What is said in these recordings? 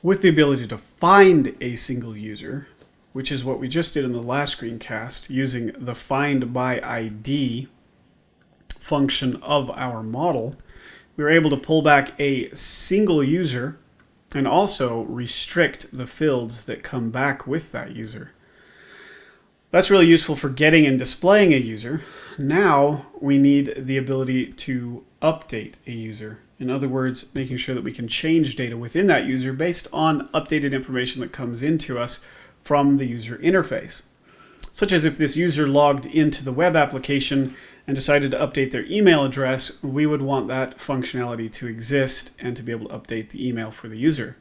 with the ability to find a single user, which is what we just did in the last screencast using the find by ID function of our model, we were able to pull back a single user and also restrict the fields that come back with that user. That's really useful for getting and displaying a user. Now we need the ability to update a user. In other words, making sure that we can change data within that user based on updated information that comes into us from the user interface. Such as if this user logged into the web application and decided to update their email address, we would want that functionality to exist and to be able to update the email for the user.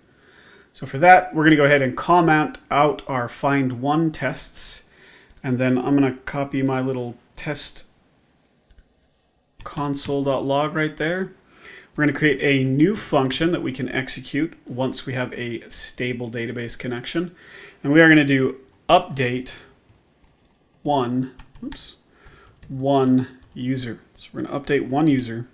So for that, we're going to go ahead and comment out our find one tests. And then I'm going to copy my little test console.log right there. We're going to create a new function that we can execute once we have a stable database connection. And we are going to do update one user. So we're going to update one user.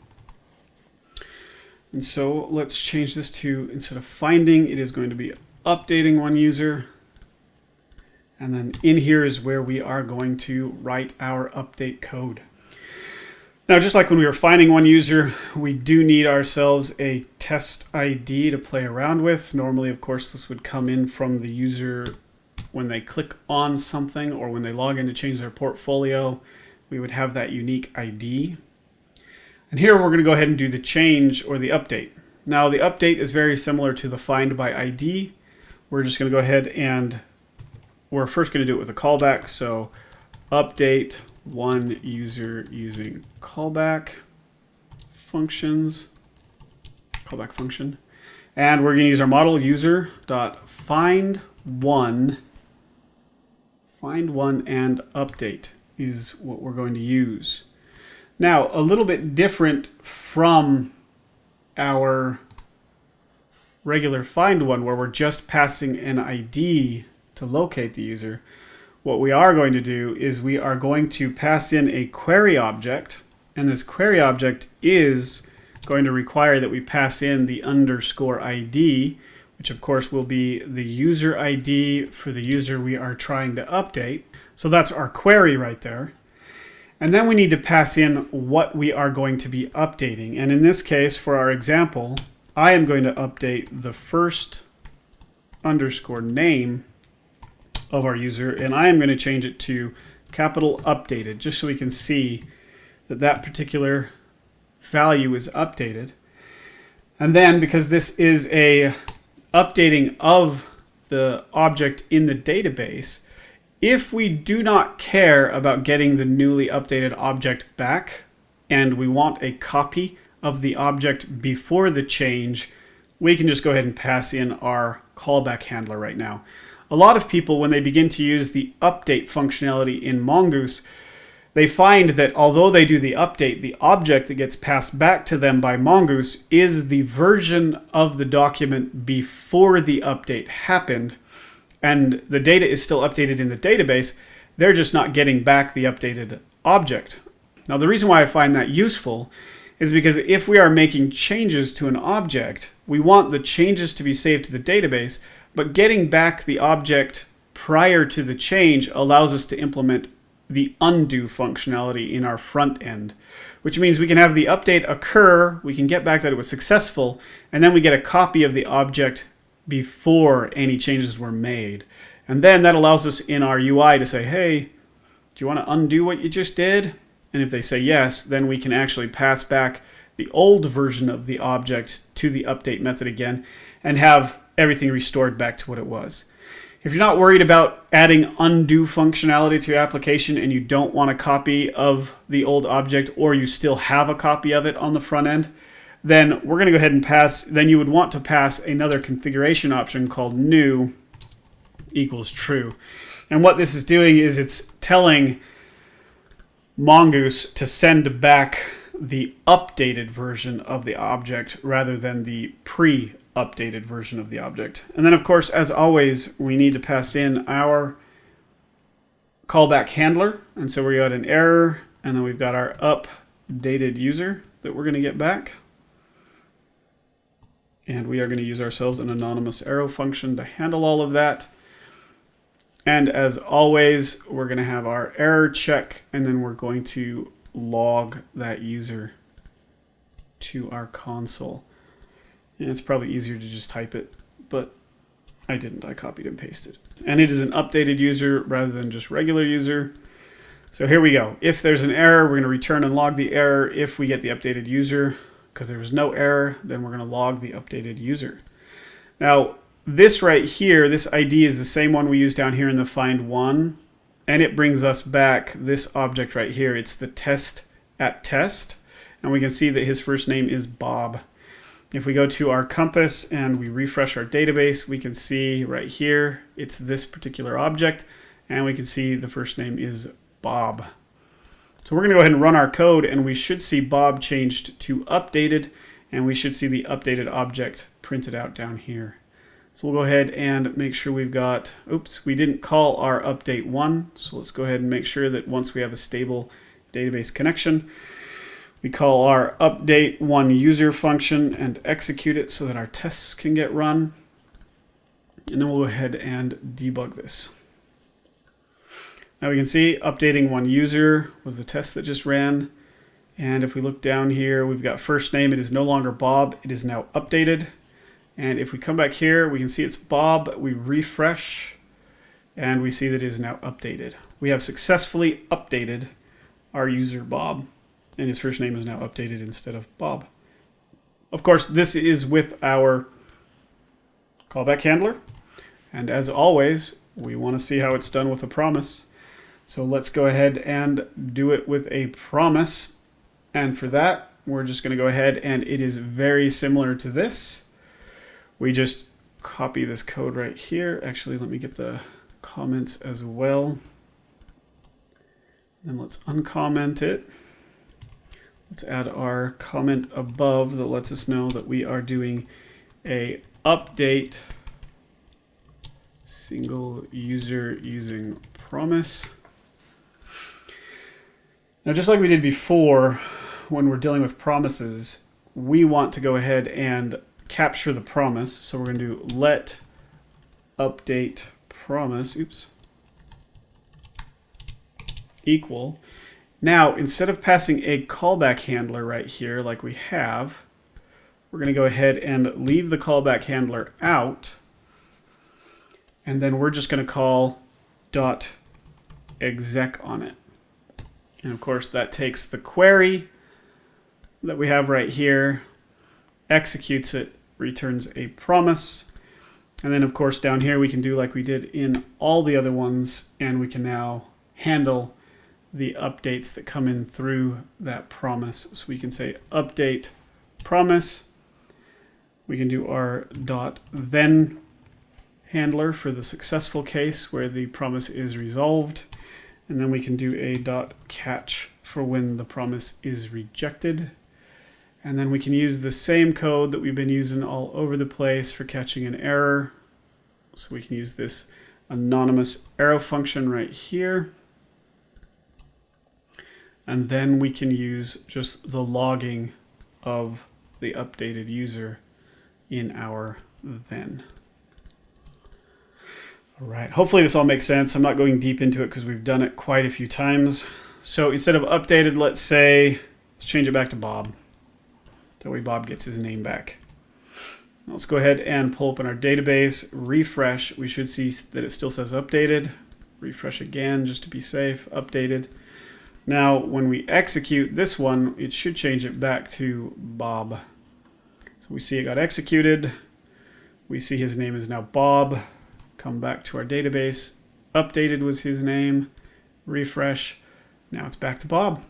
And so let's change this to, instead of finding, it is going to be updating one user. And then in here is where we are going to write our update code. Now, just like when we were finding one user, we do need ourselves a test ID to play around with. Normally, of course, this would come in from the user when they click on something or when they log in to change their portfolio. We would have that unique ID. And here we're going to go ahead and do the change or the update. Now, the update is very similar to the find by ID. We're just going to go ahead and we're first going to do it with a callback. So update one user using callback functions, callback function. And we're going to use our model user.find one and update is what we're going to use. Now, a little bit different from our regular find one where we're just passing an ID to locate the user. What we are going to do is we are going to pass in a query object, and this query object is going to require that we pass in the underscore ID, which of course will be the user ID for the user we are trying to update. So that's our query right there. And then we need to pass in what we are going to be updating. And in this case, for our example, I am going to update the first underscore name of our user, and I am going to change it to capital updated, just so we can see that that particular value is updated. And then, because this is a updating of the object in the database, if we do not care about getting the newly updated object back, and we want a copy of the object before the change, we can just go ahead and pass in our callback handler right now. A lot of people, when they begin to use the update functionality in Mongoose, they find that although they do the update, the object that gets passed back to them by Mongoose is the version of the document before the update happened, and the data is still updated in the database. They're just not getting back the updated object. Now, the reason why I find that useful is because if we are making changes to an object, we want the changes to be saved to the database, but getting back the object prior to the change allows us to implement the undo functionality in our front end, which means we can have the update occur, we can get back that it was successful, and then we get a copy of the object before any changes were made. And then that allows us in our UI to say, hey, do you want to undo what you just did? And if they say yes, then we can actually pass back the old version of the object to the update method again and have everything restored back to what it was. If you're not worried about adding undo functionality to your application and you don't want a copy of the old object, or you still have a copy of it on the front end, then we're going to go ahead and pass, then you would want to pass another configuration option called new equals true. And what this is doing is it's telling Mongoose to send back the updated version of the object rather than the pre-updated version of the object. And then, of course, as always, we need to pass in our callback handler. And so we got an error, and then we've got our updated user that we're going to get back. And we are going to use ourselves an anonymous arrow function to handle all of that. And as always, we're going to have our error check, and then we're going to log that user to our console. And it's probably easier to just type it, but I didn't. I copied and pasted. And it is an updated user rather than just regular user. So here we go. If there's an error, we're going to return and log the error. If we get the updated user, because there was no error, then we're going to log the updated user. Now, this right here, this ID is the same one we use down here in the find one, and it brings us back this object right here. It's the test at test, and we can see that his first name is Bob. If we go to our compass and we refresh our database, we can see right here, it's this particular object, and we can see the first name is Bob. So we're going to go ahead and run our code, and we should see Bob changed to updated, and we should see the updated object printed out down here. So we'll go ahead and make sure we've got, oops, we didn't call our update one. So let's go ahead and make sure that once we have a stable database connection, we call our update one user function and execute it so that our tests can get run. And then we'll go ahead and debug this. Now we can see updating one user was the test that just ran. And if we look down here, we've got first name. It is no longer Bob. It is now updated. And if we come back here, we can see it's Bob. We refresh, and we see that it is now updated. We have successfully updated our user Bob, and his first name is now updated instead of Bob. Of course, this is with our callback handler. And as always, we want to see how it's done with a promise. So let's go ahead and do it with a promise. And for that, we're just going to go ahead, and it is very similar to this. We just copy this code right here. Actually, let me get the comments as well. Then let's uncomment it. Let's add our comment above that lets us know that we are doing a update single user using promise. Now, just like we did before, when we're dealing with promises, we want to go ahead and capture the promise. So we're going to do let update promise, equal. Now, instead of passing a callback handler right here like we have, we're going to go ahead and leave the callback handler out. And then we're just going to call .exec on it. And of course, that takes the query that we have right here, executes it, returns a promise. And then of course down here we can do like we did in all the other ones, and we can now handle the updates that come in through that promise. So we can say update promise. We can do our .then handler for the successful case where the promise is resolved. And then we can do a .catch for when the promise is rejected. And then we can use the same code that we've been using all over the place for catching an error. So we can use this anonymous arrow function right here. And then we can use just the logging of the updated user in our then. All right, hopefully this all makes sense. I'm not going deep into it because we've done it quite a few times. So instead of updated, let's change it back to Bob. That way Bob gets his name back. Let's go ahead and pull open our database, refresh. We should see that it still says updated. Refresh again just to be safe, updated. Now, when we execute this one, it should change it back to Bob. So we see it got executed. We see his name is now Bob. Come back to our database. Updated was his name. Refresh. Now it's back to Bob.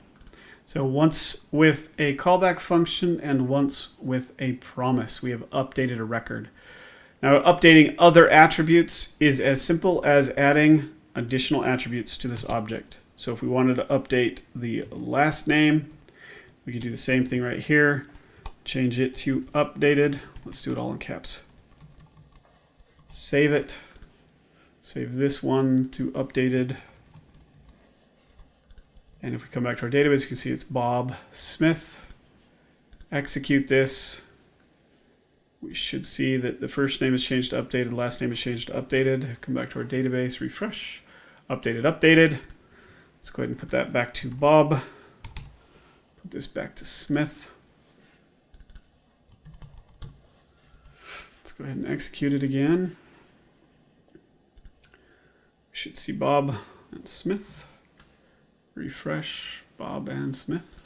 So once with a callback function and once with a promise, we have updated a record. Now, updating other attributes is as simple as adding additional attributes to this object. So if we wanted to update the last name, we could do the same thing right here. Change it to updated. Let's do it all in caps. Save it. Save this one to updated. And if we come back to our database, you can see it's Bob Smith. Execute this. we should see that the first name is changed to updated, last name is changed to updated. Come back to our database, refresh, updated, updated. Let's go ahead and put that back to Bob. Put this back to Smith. Let's go ahead and execute it again. We should see Bob and Smith. Refresh, Bob and Smith.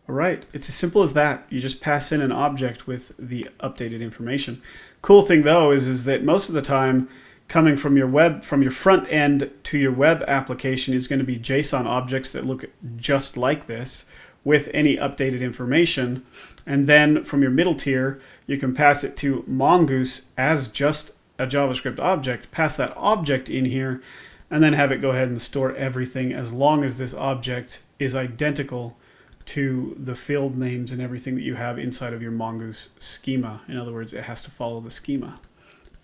All right, it's as simple as that. You just pass in an object with the updated information. Cool thing though is that most of the time, coming from your front end to your web application is going to be JSON objects that look just like this with any updated information. And then from your middle tier, you can pass it to Mongoose as just a JavaScript object, pass that object in here, and then have it go ahead and store everything as long as this object is identical to the field names and everything that you have inside of your Mongoose schema. In other words, it has to follow the schema.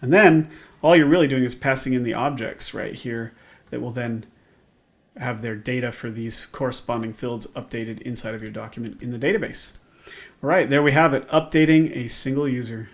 And then all you're really doing is passing in the objects right here that will then have their data for these corresponding fields updated inside of your document in the database. All right, there we have it, updating a single user.